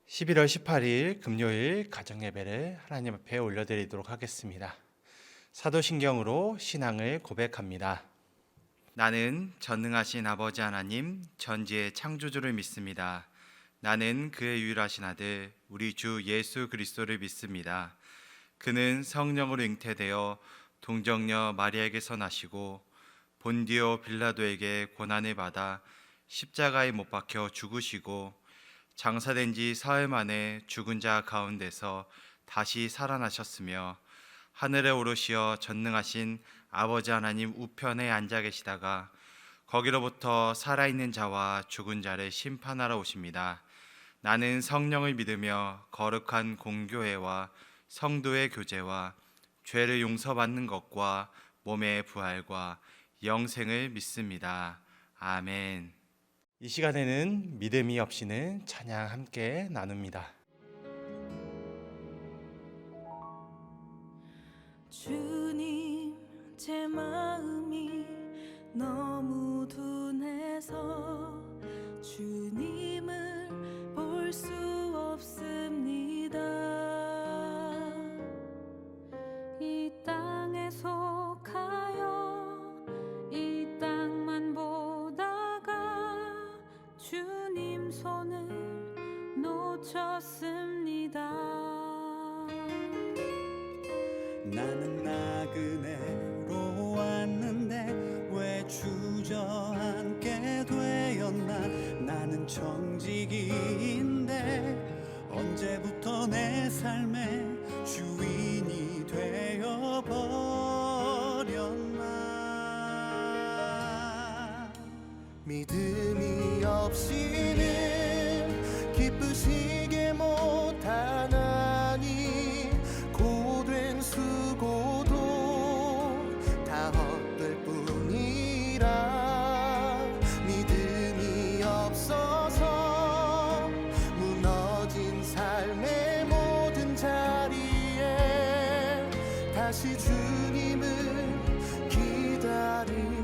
11월 18일 금요일 가정예배를 하나님 앞에 올려드리도록 하겠습니다. 사도신경으로 신앙을 고백합니다. 나는 전능하신 아버지 하나님 전지의 창조주를 믿습니다. 나는 그의 유일하신 아들 우리 주 예수 그리스도를 믿습니다. 그는 성령으로 잉태되어 동정녀 마리아에게서 나시고 본디오 빌라도에게 고난을 받아 십자가에 못 박혀 죽으시고 장사된 지 사흘 만에 죽은 자 가운데서 다시 살아나셨으며 하늘에 오르시어 전능하신 아버지 하나님 우편에 앉아 계시다가 거기로부터 살아있는 자와 죽은 자를 심판하러 오십니다. 나는 성령을 믿으며 거룩한 공교회와 성도의 교제와 죄를 용서받는 것과 몸의 부활과 영생을 믿습니다. 아멘. 이 시간에는 믿음이 없이는 찬양 함께 나눕니다. 주님, 제 마음이 너무 둔해서 주님을 볼 수 없습니다. 이 땅에 속하여 이 땅만 보다가 주님 손을 놓쳤습니다. 나는 나그네로 왔는데 왜 주저앉게 되었나. 나는 청지기인데 언제부터 내 삶의 주인이 되어버렸나. 믿음이 없이는 기쁘시게 못하나니 고된 수고도 다 헛될 뿐이라. 믿음이 없어서 무너진 삶의 모든 자리에 다시 주님을 기다립니다.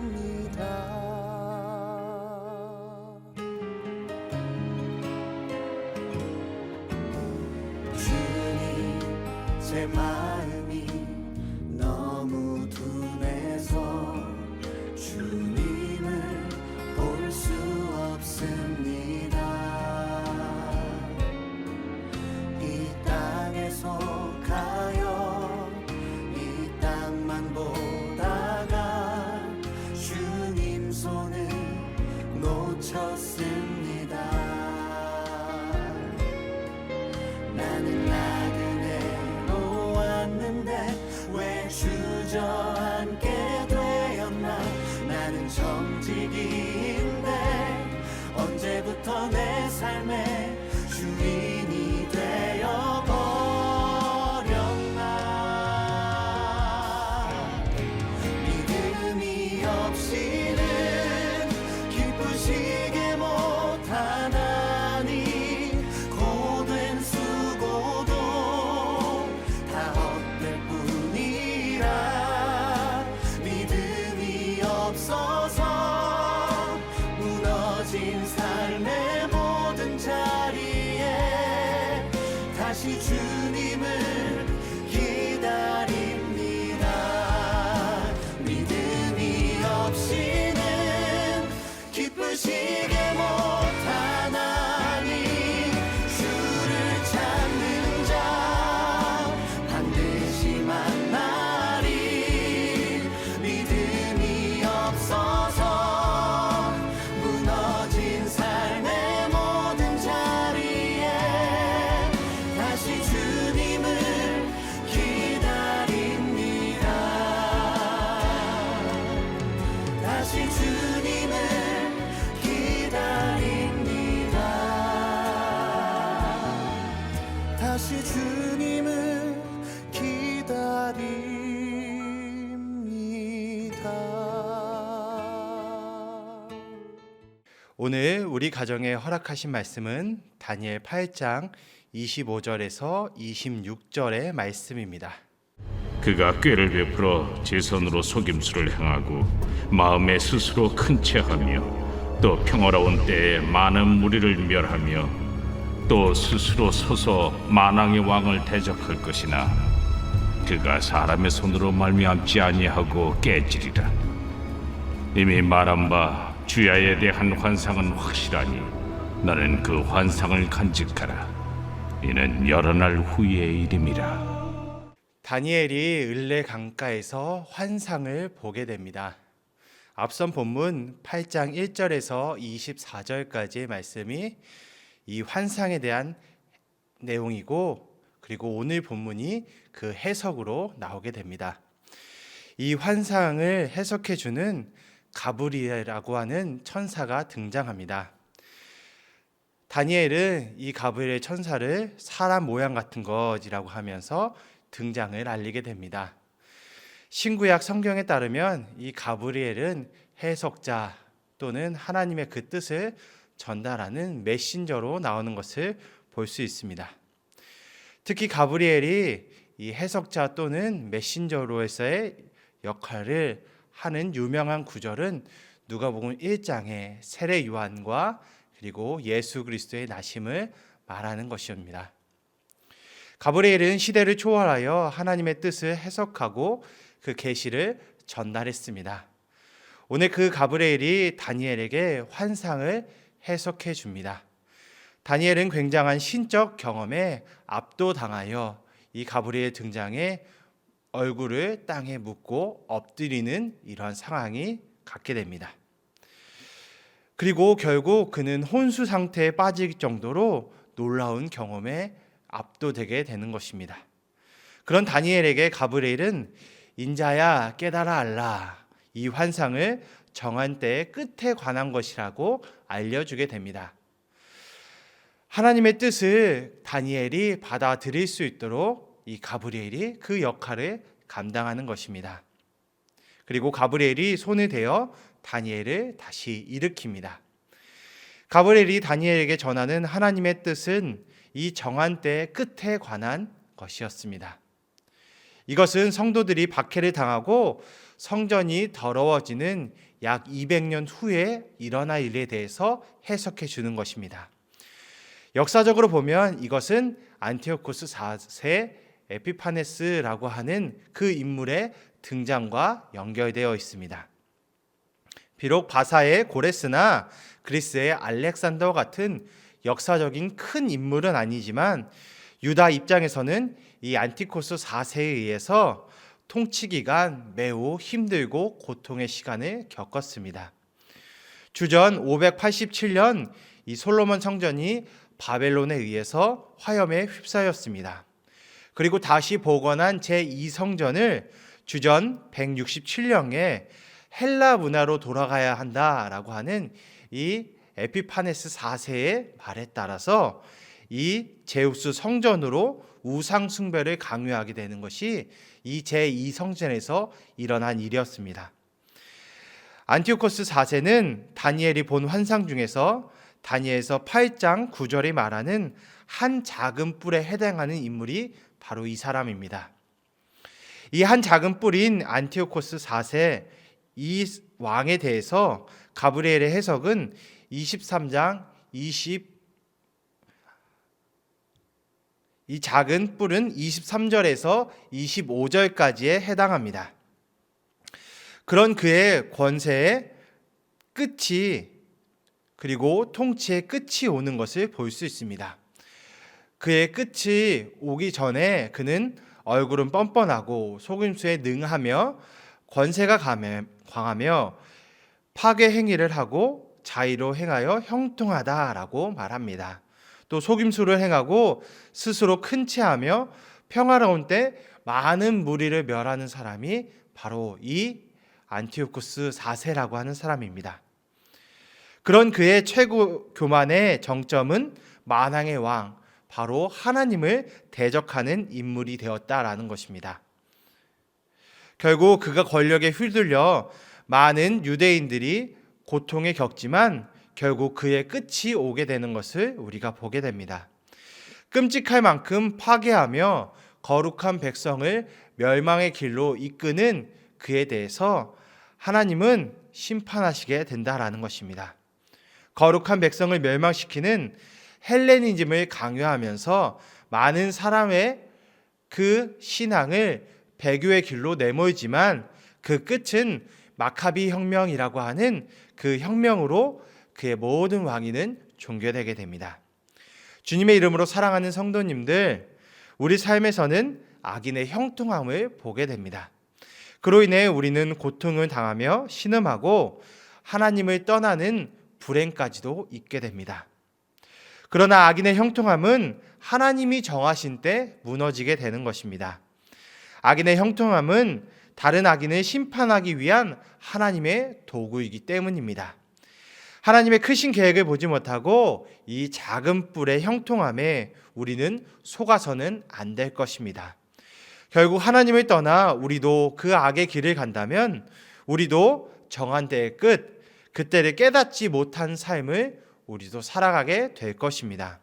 주님, 제 마음이 너무 둔해서 주님을 볼 수 없습니다. 이 땅에 속하여 이 땅만 보다가 주님 손을 놓쳤습니다. 나는 나그네로 왔는데 왜 주저앉게 되었나. 나는 청지기인데 언제부터 내 삶의 주인이 되어버렸나. 믿음이 없이는 기쁘시게 못하나니 고된 수고도 다 헛될 뿐이라. 믿음이 없어서 무너진 삶의 모든 자리에 다시 주님을 기다립니다. 믿음이 없이는 기쁘시게 못하나니 주를 찾는 자 반드시 만나리. 믿음이 없어서 무너진 삶의 모든 자리에 다시 주님을 기다립니다. 다시 주님을 기다립니다. 다시 주님을 기다립니다. 오늘 우리 가정에 허락하신 말씀은 다니엘 8장 25절에서 26절의 말씀입니다. 그가 꾀를 베풀어 제 손으로 속임수를 행하고 마음에 스스로 큰 체하며 또 평화로운 때에 많은 무리를 멸하며 또 스스로 서서 만왕의 왕을 대적할 것이나 그가 사람의 손으로 말미암지 아니하고 깨지리라. 이미 말한 바 주야에 대한 환상은 확실하니 너는 그 환상을 간직하라. 이는 여러 날 후의 일임이라. 다니엘이 을레 강가에서 환상을 보게 됩니다. 앞선 본문 8장 1절에서 24절까지의 말씀이 이 환상에 대한 내용이고, 그리고 오늘 본문이 그 해석으로 나오게 됩니다. 이 환상을 해석해 주는 가브리엘이라고 하는 천사가 등장합니다. 다니엘은 이 가브리엘 천사를 사람 모양 같은 것이라고 하면서 등장을 알리게 됩니다. 신구약 성경에 따르면 이 가브리엘은 해석자 또는 하나님의 그 뜻을 전달하는 메신저로 나오는 것을 볼 수 있습니다. 특히 가브리엘이 이 해석자 또는 메신저로서의 역할을 하는 유명한 구절은 누가복음 1장의 세례 요한과 그리고 예수 그리스도의 나심을 말하는 것입니다. 가브리엘은 시대를 초월하여 하나님의 뜻을 해석하고 그 계시를 전달했습니다. 오늘 그 가브리엘이 다니엘에게 환상을 해석해 줍니다. 다니엘은 굉장한 신적 경험에 압도당하여 이 가브리엘 등장에 얼굴을 땅에 묻고 엎드리는 이러한 상황이 갖게 됩니다. 그리고 결국 그는 혼수 상태에 빠질 정도로 놀라운 경험에 압도되게 되는 것입니다. 그런 다니엘에게 가브리엘은 인자야 깨달아 알라, 이 환상을 정한 때의 끝에 관한 것이라고 알려주게 됩니다. 하나님의 뜻을 다니엘이 받아들일 수 있도록 이 가브리엘이 그 역할을 감당하는 것입니다. 그리고 가브리엘이 손을 대어 다니엘을 다시 일으킵니다. 가브리엘이 다니엘에게 전하는 하나님의 뜻은 이 정한 때의 끝에 관한 것이었습니다. 이것은 성도들이 박해를 당하고 성전이 더러워지는 약 200년 후에 일어날 일에 대해서 해석해 주는 것입니다. 역사적으로 보면 이것은 안티오코스 4세 에피파네스라고 하는 그 인물의 등장과 연결되어 있습니다. 비록 바사의 고레스나 그리스의 알렉산더 같은 역사적인 큰 인물은 아니지만 유다 입장에서는 이 안티코스 4세에 의해서 통치 기간 매우 힘들고 고통의 시간을 겪었습니다. 주전 587년 이 솔로몬 성전이 바벨론에 의해서 화염에 휩싸였습니다. 그리고 다시 복원한 제2성전을 주전 167년에 헬라 문화로 돌아가야 한다라고 하는 이 에피파네스 4세의 말에 따라서 이 제우스 성전으로 우상 숭배를 강요하게 되는 것이 이 제2성전에서 일어난 일이었습니다. 안티오코스 4세는 다니엘이 본 환상 중에서 다니엘서 8장 9절이 말하는 한 작은 뿔에 해당하는 인물이 바로 이 사람입니다. 이 한 작은 뿔인 안티오코스 4세 이 왕에 대해서 가브리엘의 해석은 23장 이 작은 뿔은 23절에서 25절까지에 해당합니다. 그런 그의 권세의 끝이 그리고 통치의 끝이 오는 것을 볼 수 있습니다. 그의 끝이 오기 전에 그는 얼굴은 뻔뻔하고 속임수에 능하며 권세가 강하며 파괴 행위를 하고 자의로 행하여 형통하다라고 말합니다. 또 속임수를 행하고 스스로 큰 체하며 평화로운 때 많은 무리를 멸하는 사람이 바로 이 안티오코스 4세라고 하는 사람입니다. 그런 그의 최고 교만의 정점은 만왕의 왕, 바로 하나님을 대적하는 인물이 되었다라는 것입니다. 결국 그가 권력에 휘둘려 많은 유대인들이 고통에 겪지만 결국 그의 끝이 오게 되는 것을 우리가 보게 됩니다. 끔찍할 만큼 파괴하며 거룩한 백성을 멸망의 길로 이끄는 그에 대해서 하나님은 심판하시게 된다라는 것입니다. 거룩한 백성을 멸망시키는 헬레니즘을 강요하면서 많은 사람의 그 신앙을 배교의 길로 내몰지만 그 끝은 마카비 혁명이라고 하는 그 혁명으로 그의 모든 왕위는 종결되게 됩니다. 주님의 이름으로 사랑하는 성도님들, 우리 삶에서는 악인의 형통함을 보게 됩니다. 그로 인해 우리는 고통을 당하며 신음하고 하나님을 떠나는 불행까지도 있게 됩니다. 그러나 악인의 형통함은 하나님이 정하신 때 무너지게 되는 것입니다. 악인의 형통함은 다른 악인을 심판하기 위한 하나님의 도구이기 때문입니다. 하나님의 크신 계획을 보지 못하고 이 작은 뿔의 형통함에 우리는 속아서는 안 될 것입니다. 결국 하나님을 떠나 우리도 그 악의 길을 간다면 우리도 정한 때의 끝, 그때를 깨닫지 못한 삶을 우리도 살아가게 될 것입니다.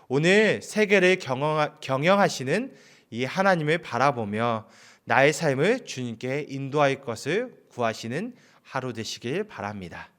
오늘 세계를 경영하시는 이 하나님을 바라보며 나의 삶을 주님께 인도할 것을 구하시는 하루 되시길 바랍니다.